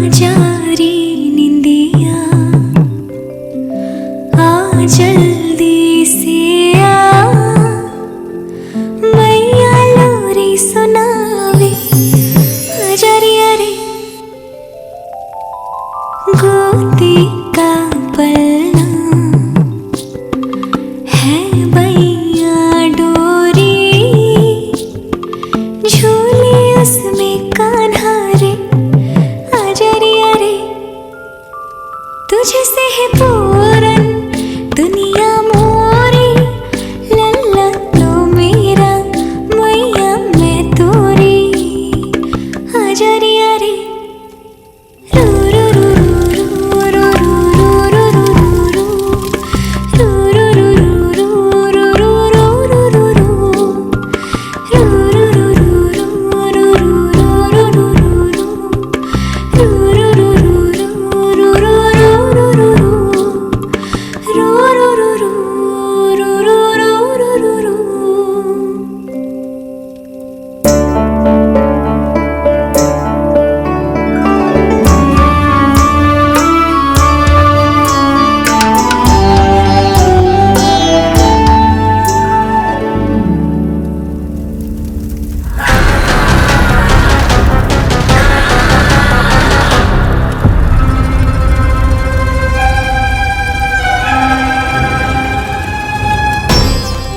जा रे निंदिया आ जल्दी से आ मैया लोरी सुनावे आजारिया रे गोदी का पलना है मैया डोरी झूले उसमें कान्हा रे आजारिया रे तुझे से है पूरन दुनिया मोरी लल्ला तो मेरा मैया मैं तोरी आजारिया रे रू रू रू रू रू रू रू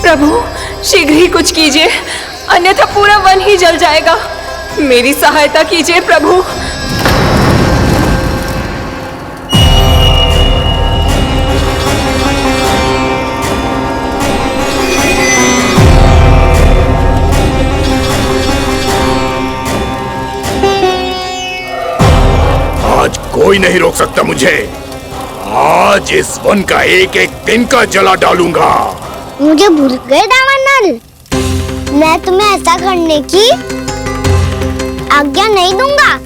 प्रभु शीघ्र ही कुछ कीजिए, अन्यथा पूरा वन ही जल जाएगा। मेरी सहायता कीजिए प्रभु। आज कोई नहीं रोक सकता मुझे। आज इस वन का एक एक दिन का जला डालूंगा। मुझे भूल गए दामानल, मैं तुम्हें ऐसा करने की आज्ञा नहीं दूंगा।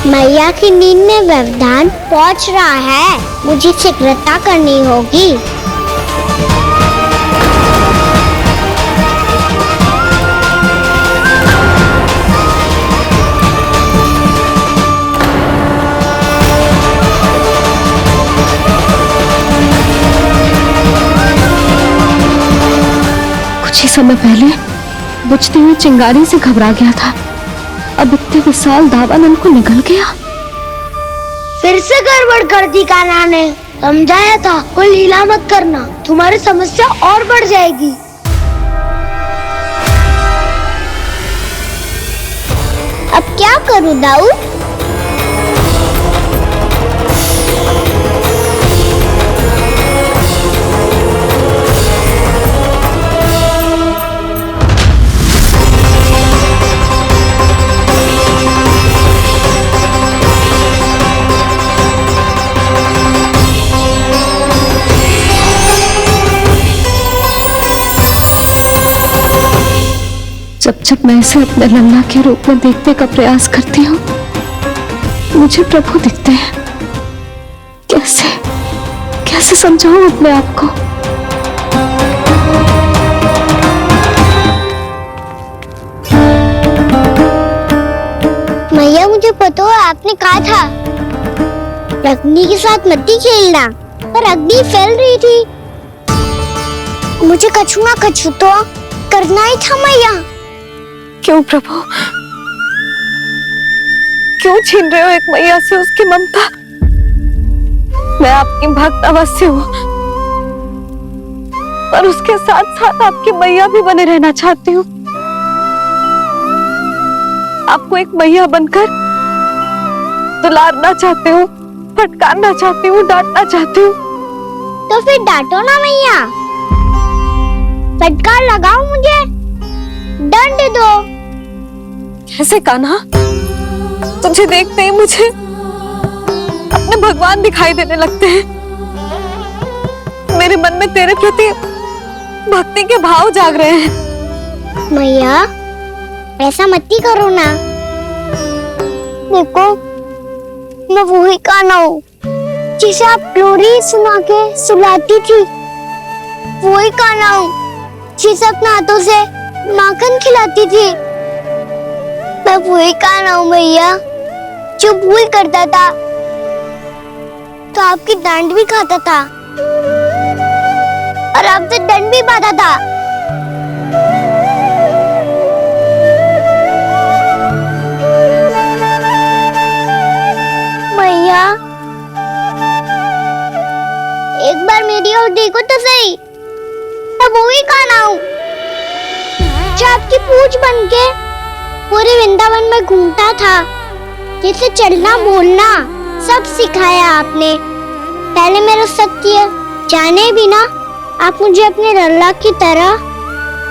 मैया की नींद में व्यवधान पहुंच रहा है, मुझे शीघ्रता करनी होगी। कुछ ही समय पहले बुझती हुई चिंगारी से घबरा गया था, अब इतने विशाल दावानल को निगल गया। फिर से गड़बड़ कर दी कान्हा ने। समझाया था कोई लीला मत करना, तुम्हारी समस्या और बढ़ जाएगी। अब क्या करूं दाऊ? जब जब मैं इसे अपने लल्ला के रूप में देखने का प्रयास करती हूँ, मुझे प्रभु दिखते हैं। कैसे कैसे समझाऊं अपने आप को? मैया मुझे पता है आपने कहा था अग्नि के साथ मत ही खेलना, पर अग्नि फैल रही थी। मुझे कछु ना कछु तो करना ही था मैया। क्यों प्रभु, क्यों छीन रहे हो एक मैया से उसकी ममता? मैं आपकी भक्त अवश्य हूँ, पर उसके साथ साथ आपकी मैया भी बने रहना चाहती हूँ। आपको एक मैया बनकर दुलारना चाहती हूँ, फटकारना चाहती हूँ, डांटना चाहती हूँ। तो फिर डांटो ना मैया, फटकार लगाओ मुझे, दंड दो, कैसे कान्हा? तुझे देखते ही मुझे अपने भगवान दिखाई देने लगते हैं। मेरे मन में तेरे प्रति भक्ति के भाव जाग रहे हैं। मैया ऐसा मत ही करो ना। देखो मैं वही कान्हा हूँ जिसे आप लोरी सुना के सुलाती थी। वही कान्हा हूँ जिसे अपने हाथों से माखन खिलाती थी। मैं वही कान्हा हूँ मैया जो भूल करता था तो आपकी डांट भी खाता था और आपसे दंड भी पाता था। मैया एक बार मेरी ओर देखो तो सही। मैं वही कान्हा हूँ जो आपकी पूंछ बन के पूरे वृंदावन में घूमता था, जिसे चलना बोलना सब सिखाया आपने। पहले मेरा सत्य जाने बिना आप मुझे अपने लल्ला की तरह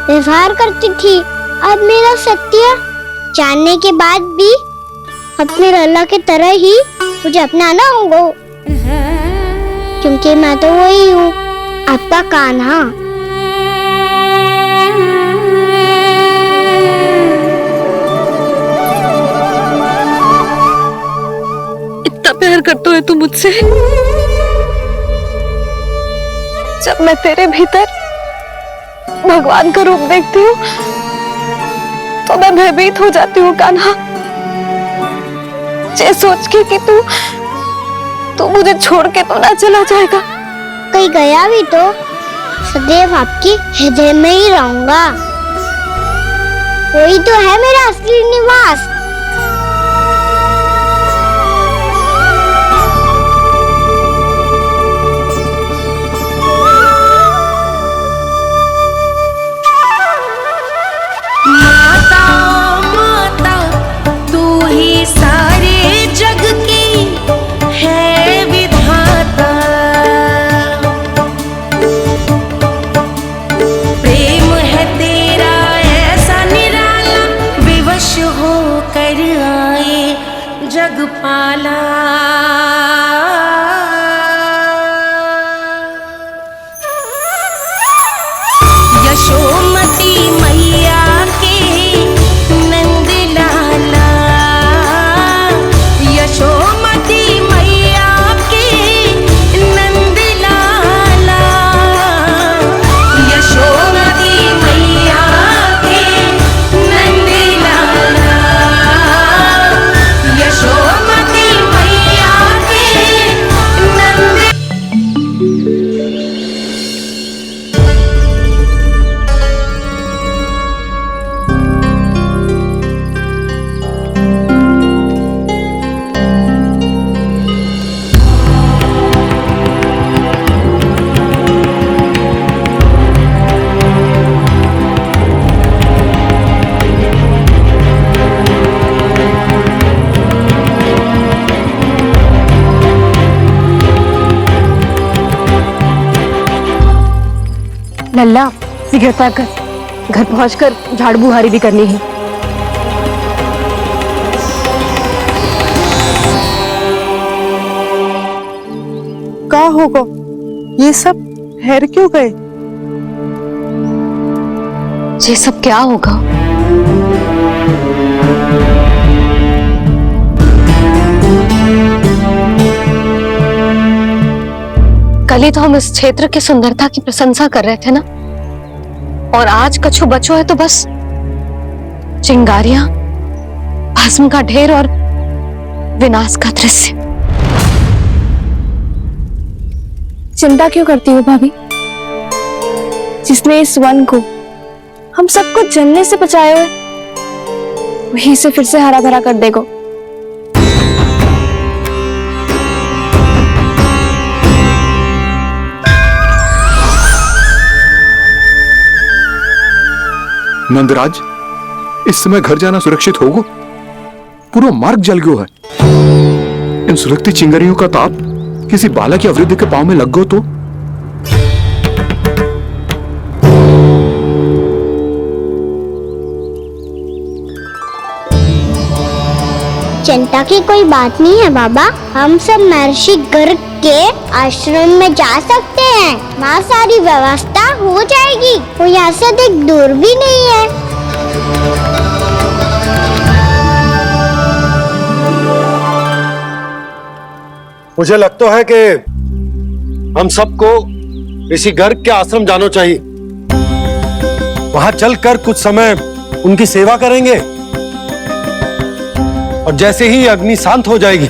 व्यवहार करती थी। अब मेरा सत्य जानने के बाद भी अपने लल्ला की तरह ही मुझे अपनाना होगा, क्योंकि मैं तो वही हूँ आपका कान्हा। इतना प्यार करते हो तू मुझसे? जब मैं तेरे भीतर भगवान का रूप देखती हूँ तो मैं भयभीत हो जाती हूँ कान्हा। ये सोच के कि तू मुझे छोड़ के तो ना चला जाएगा। कहीं गया भी तो सदैव आपके हृदय में ही रहूंगा। वही तो है मेरा असली निवास। यशोमती मैया के नंद लाला, यशोमती मैया के नंद लाला, यशोमती मैया के नंद लाला, यशोमती मैया के नंद। लल्ला सिगरेट पैक कर, घर पहुंचकर झाड़ बुहारी भी करनी है। क्या होगा? ये सब ठहर क्यों गए? ये सब क्या होगा? कल ही तो हम इस क्षेत्र की सुंदरता की प्रशंसा कर रहे थे ना, और आज कछु बचो है तो बस चिंगारियां, भस्म का ढेर और विनाश का दृश्य। चिंता क्यों करती हो भाभी? जिसने इस वन को हम सबको जलने से बचाया है वही इसे फिर से हरा भरा कर देगा। नंदराज, इस समय घर जाना सुरक्षित होगा? पूरा मार्ग जल गयो है। इन सुलगती चिंगारियों का ताप किसी बालक या वृद्ध के पांव में लग गयो तो? चिंता की कोई बात नहीं है बाबा। हम सब महर्षि गर्ग के आश्रम में जा सकते हैं। वहाँ सारी व्यवस्था हो जाएगी। वो यहाँ से अधिक दूर भी नहीं है। मुझे लगता है कि हम सबको ऋषि गर्ग के आश्रम जाना चाहिए। वहां चलकर कुछ समय उनकी सेवा करेंगे और जैसे ही अग्नि शांत हो जाएगी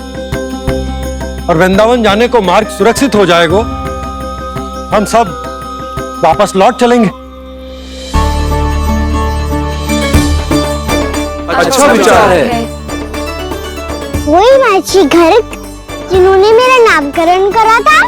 और वृंदावन जाने को मार्ग सुरक्षित हो जाएगा, हम सब वापस लौट चलेंगे। अच्छा विचार है। वही महर्षि गर्ग जिन्होंने मेरा नामकरण करा था।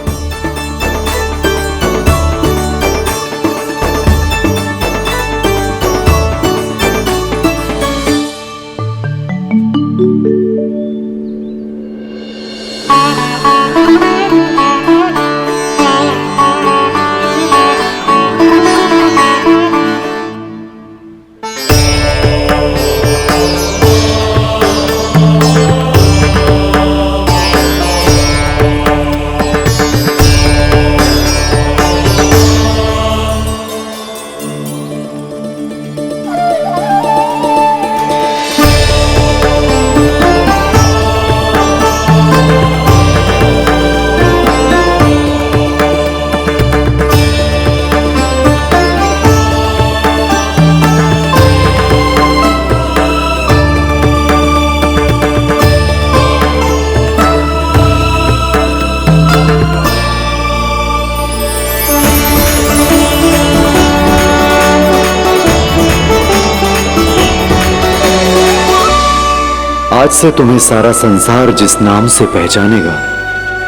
आज से तुम्हें सारा संसार जिस नाम से पहचानेगा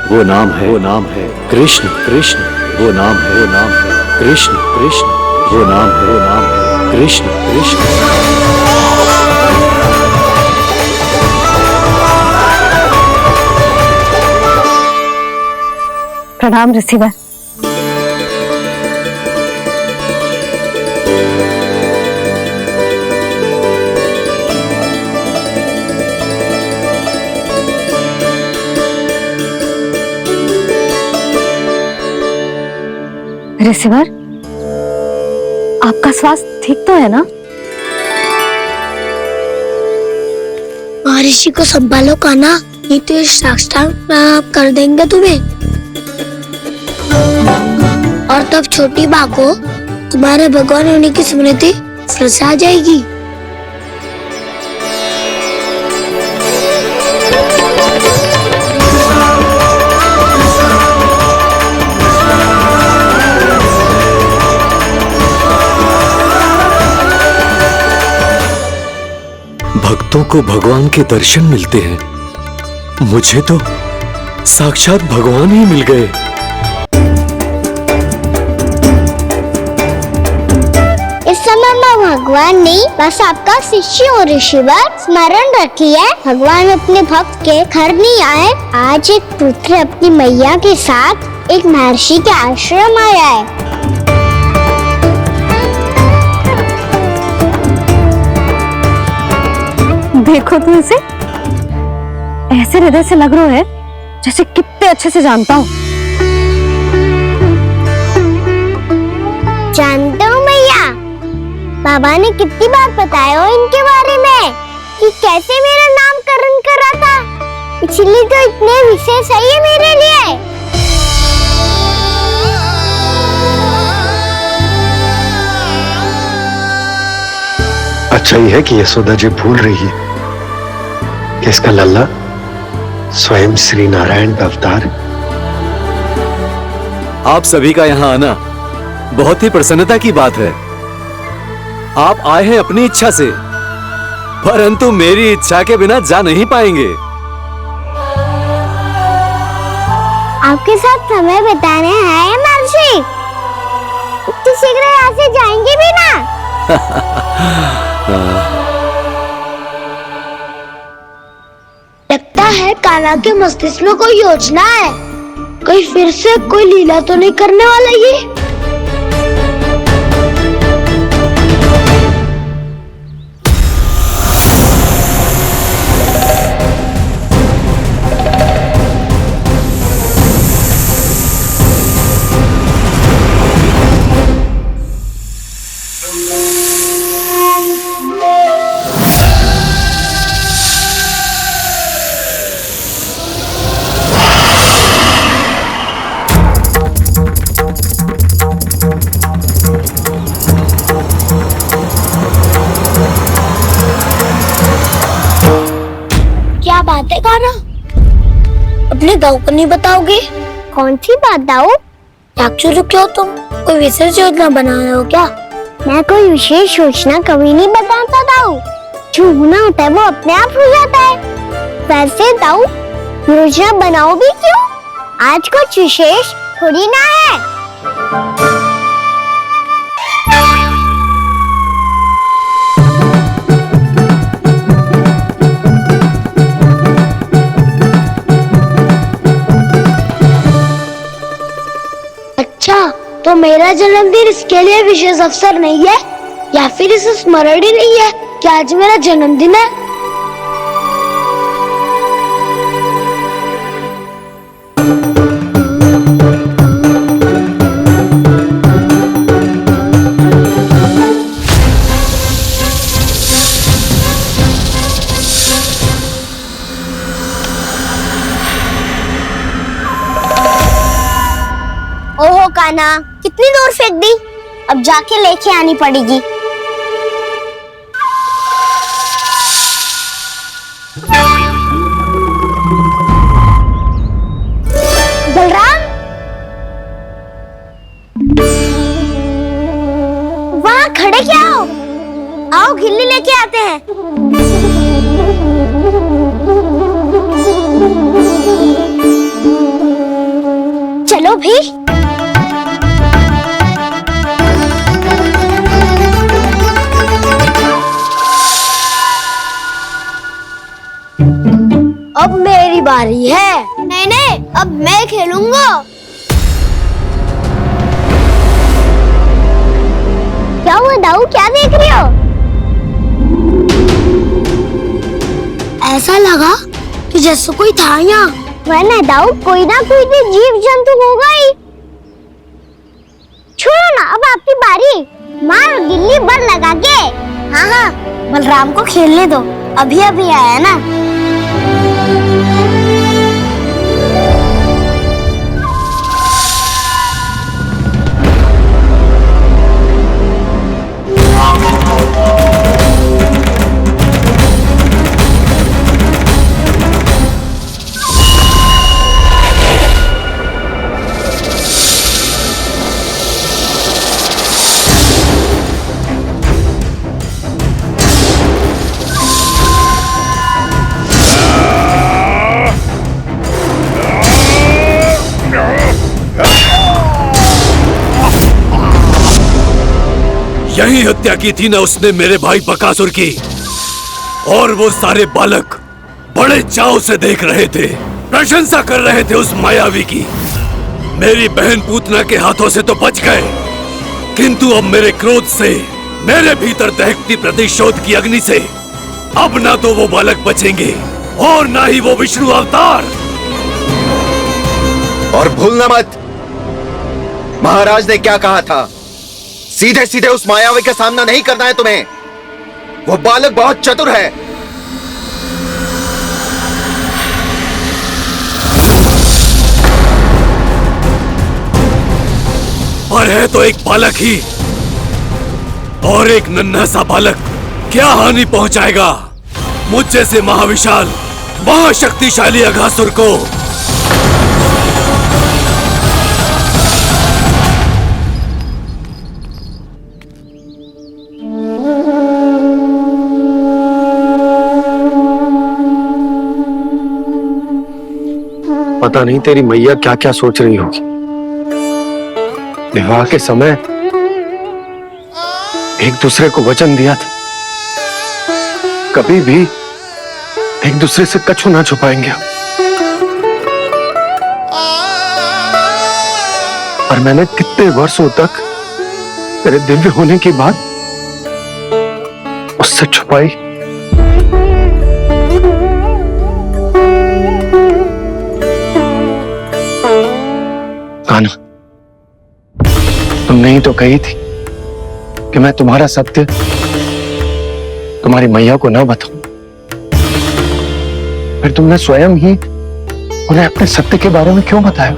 वो नाम है कृष्ण। कृष्ण वो नाम है कृष्ण। कृष्ण वो नाम है कृष्ण। कृष्ण। प्रणाम ऋषिवर। ऋषिवर, आपका स्वास्थ्य ठीक तो है ना? महर्षि को संभालो कान्हा, नहीं तो ये साक्षात कर देंगे तुम्हें। और तब छोटी माँ को तुम्हारे भगवान होने की स्मृति फिर से आ जाएगी। भक्तों को भगवान के दर्शन मिलते हैं। मुझे तो साक्षात भगवान ही मिल गए। इस समय मैं भगवान नहीं, बस आपका शिष्य हूँ ऋषिवर। स्मरण रखिए, भगवान अपने भक्त के घर नहीं आए। आज एक पुत्र अपनी मैया के साथ एक महर्षि के आश्रम आया है। देखो तो इसे, ऐसे हृदय से लग रहा है जैसे कितने अच्छे से जानता हूँ। जानता हूँ मैया, बाबा ने कितनी बार बताया हो इनके बारे में कि कैसे मेरा नामकरण करा था, इसलिए तो इतने विशेष है ये मेरे लिए। अच्छा ही है कि यशोदा जी भूल रही है कि इसका लल्ला स्वयं श्री नारायण का अवतार। आप सभी का यहाँ आना बहुत ही प्रसन्नता की बात है। आप आए हैं अपनी इच्छा से, परंतु मेरी इच्छा के बिना जा नहीं पाएंगे। आपके साथ समय बिताने हैं महर्षि, इतनी शीघ्र यहाँ से जाएंगे भी ना? लगता है कान्हा के मस्तिष्क में कोई योजना है। कहीं फिर से कोई लीला तो नहीं करने वाला ये? बात है कान्हा, अपने दाऊ को नहीं बताओगे? कौन सी बात दाऊ? राक्षस क्यों तुम कोई विशेष योजना बना रहे हो क्या? मैं कोई विशेष योजना कभी नहीं बताता दाऊ, जो होना होता है वो अपने आप हो जाता है। वैसे दाऊ योजना बनाओ भी क्यों? आज कुछ विशेष थोड़ी ना है। अच्छा, तो मेरा जन्मदिन इसके लिए विशेष अवसर नहीं है, या फिर इसे स्मरण ही नहीं है कि आज मेरा जन्मदिन है? ओहो कान्हा, कितनी दूर फेंक दी, अब जाके लेके आनी पड़ेगी। बलराम, वहाँ खड़े क्या हो? आओ खिल्ली लेके आते हैं। चलो भी। अब मेरी बारी है। नहीं नहीं, अब मैं खेलूंगा। क्या हुआ दाऊ, क्या देख रहे हो? ऐसा लगा कि जैसे कोई था यहाँ। वरना दाऊ कोई ना कोई भी जीव जंतु होगा ही। छोड़ो ना, अब आपकी बारी। मारो गिल्ली बर लगा के। हाँ हाँ, बलराम को खेलने दो, अभी अभी आया ना। यही हत्या की थी ना उसने मेरे भाई बकासुर की, और वो सारे बालक बड़े चाव से देख रहे थे, प्रशंसा कर रहे थे उस मायावी की। मेरी बहन पूतना के हाथों से तो बच गए, किंतु अब मेरे क्रोध से, मेरे भीतर दहकती प्रतिशोध की अग्नि से अब ना तो वो बालक बचेंगे और ना ही वो विष्णु अवतार। और भूलना मत, महाराज ने क्या कहा था, सीधे सीधे उस मायावी का सामना नहीं करना है तुम्हें। वो बालक बहुत चतुर है। पर है तो एक बालक ही, और एक नन्हा सा बालक क्या हानि पहुंचाएगा मुझ जैसे महाविशाल महाशक्तिशाली अघासुर को। पता नहीं तेरी मैया क्या क्या सोच रही होगी। विवाह के समय एक दूसरे को वचन दिया था, कभी भी एक दूसरे से कछु ना छुपाएंगे। और मैंने कितने वर्षों तक तेरे दिव्य होने की बात उससे छुपाई। कान्हा, तुमने ही तो कही थी कि मैं तुम्हारा सत्य तुम्हारी मैया को न बताऊं। फिर तुमने स्वयं ही उन्हें अपने सत्य के बारे में क्यों बताया?